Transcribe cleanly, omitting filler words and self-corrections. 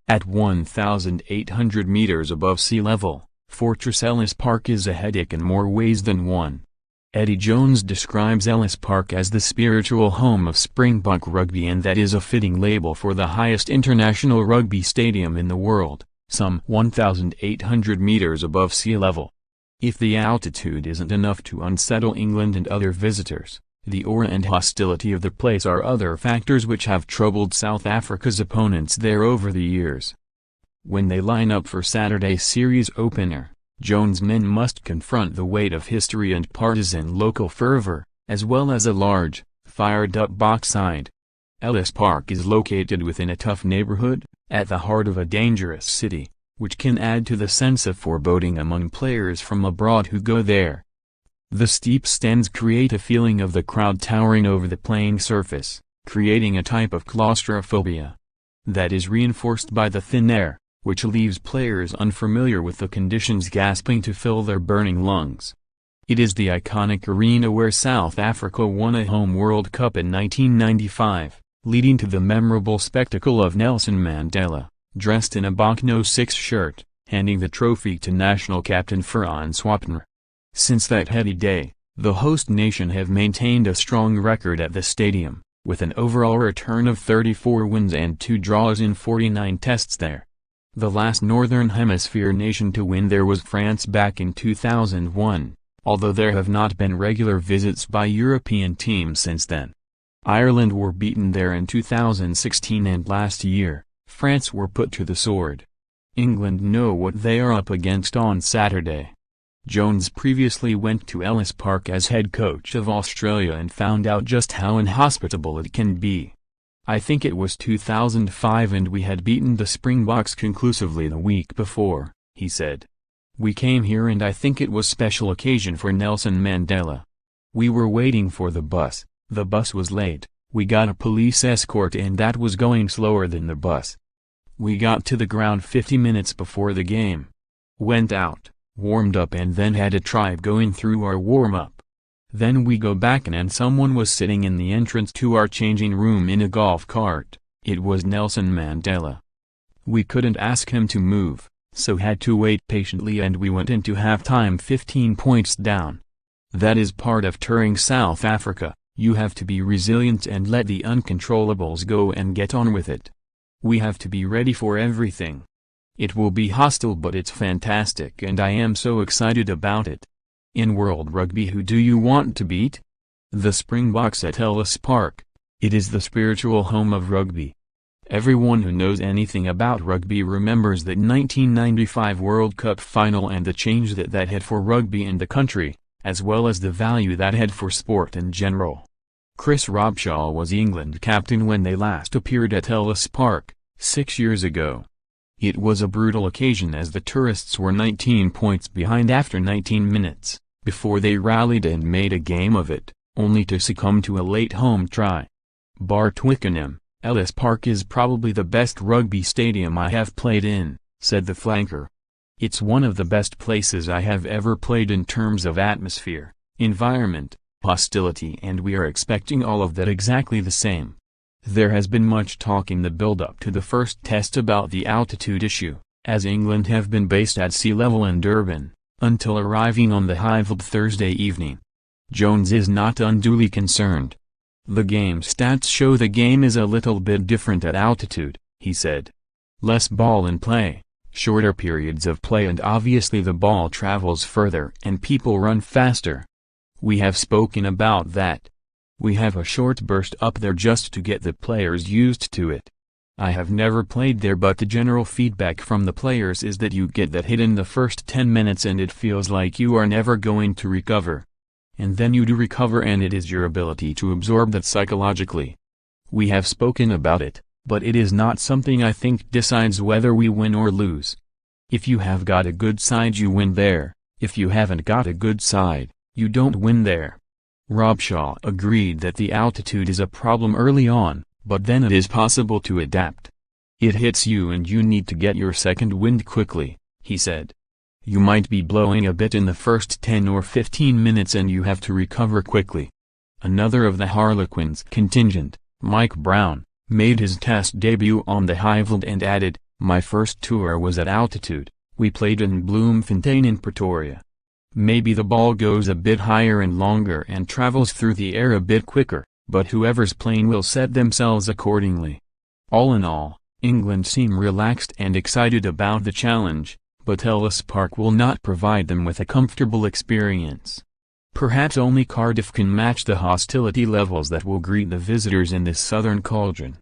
At 1,800 meters above sea level, Fortress Ellis Park is a headache in more ways than one. Eddie Jones describes Ellis Park as the spiritual home of Springbok rugby, and that is a fitting label for the highest international rugby stadium in the world, some 1,800 meters above sea level. If the altitude isn't enough to unsettle England and other visitors, the aura and hostility of the place are other factors which have troubled South Africa's opponents there over the years. When they line up for Saturday's series opener, Jones' men must confront the weight of history and partisan local fervor, as well as a large, fired-up box side. Ellis Park is located within a tough neighborhood, at the heart of a dangerous city, which can add to the sense of foreboding among players from abroad who go there. The steep stands create a feeling of the crowd towering over the playing surface, creating a type of claustrophobia that is reinforced by the thin air, which leaves players unfamiliar with the conditions gasping to fill their burning lungs. It is the iconic arena where South Africa won a home World Cup in 1995, leading to the memorable spectacle of Nelson Mandela, dressed in a Bok No. 6 shirt, handing the trophy to national captain Frans Swapner. Since that heady day, the host nation have maintained a strong record at the stadium, with an overall return of 34 wins and 2 draws in 49 tests there. The last Northern Hemisphere nation to win there was France back in 2001, although there have not been regular visits by European teams since then. Ireland were beaten there in 2016, and last year, France were put to the sword. England know what they are up against on Saturday. Jones previously went to Ellis Park as head coach of Australia and found out just how inhospitable it can be. I think it was 2005 and we had beaten the Springboks conclusively the week before, he said. We came here and I think it was special occasion for Nelson Mandela. We were waiting for the bus was late, we got a police escort and that was going slower than the bus. We got to the ground 50 minutes before the game. Went out, warmed up and then had a try going through our warm-up. Then we go back and someone was sitting in the entrance to our changing room in a golf cart. It was Nelson Mandela. We couldn't ask him to move, so had to wait patiently and we went into halftime 15 points down. That is part of touring South Africa, you have to be resilient and let the uncontrollables go and get on with it. We have to be ready for everything. It will be hostile but it's fantastic and I am so excited about it. In World Rugby, who do you want to beat? The Springboks at Ellis Park. It is the spiritual home of rugby. Everyone who knows anything about rugby remembers that 1995 World Cup final and the change that had for rugby in the country, as well as the value that had for sport in general. Chris Robshaw was England captain when they last appeared at Ellis Park, 6 years ago. It was a brutal occasion as the tourists were 19 points behind after 19 minutes, before they rallied and made a game of it, only to succumb to a late home try. Bar Twickenham, Ellis Park is probably the best rugby stadium I have played in, said the flanker. It's one of the best places I have ever played in terms of atmosphere, environment, hostility, and we are expecting all of that exactly the same. There has been much talk in the build-up to the first test about the altitude issue, as England have been based at sea level in Durban, until arriving on the Highfield Thursday evening. Jones is not unduly concerned. The game stats show the game is a little bit different at altitude, he said. Less ball in play, shorter periods of play, and obviously the ball travels further and people run faster. We have spoken about that. We have a short burst up there just to get the players used to it. I have never played there, but the general feedback from the players is that you get that hit in the first 10 minutes and it feels like you are never going to recover. And then you do recover and it is your ability to absorb that psychologically. We have spoken about it, but it is not something I think decides whether we win or lose. If you have got a good side you win there, if you haven't got a good side, you don't win there. Robshaw agreed that the altitude is a problem early on, but then it is possible to adapt. It hits you and you need to get your second wind quickly, he said. You might be blowing a bit in the first 10 or 15 minutes and you have to recover quickly. Another of the Harlequins contingent, Mike Brown, made his test debut on the Highfield and added, My first tour was at altitude. We played in Bloemfontein in Pretoria. Maybe the ball goes a bit higher and longer and travels through the air a bit quicker, but whoever's playing will set themselves accordingly. All in all, England seem relaxed and excited about the challenge, but Ellis Park will not provide them with a comfortable experience. Perhaps only Cardiff can match the hostility levels that will greet the visitors in this southern cauldron.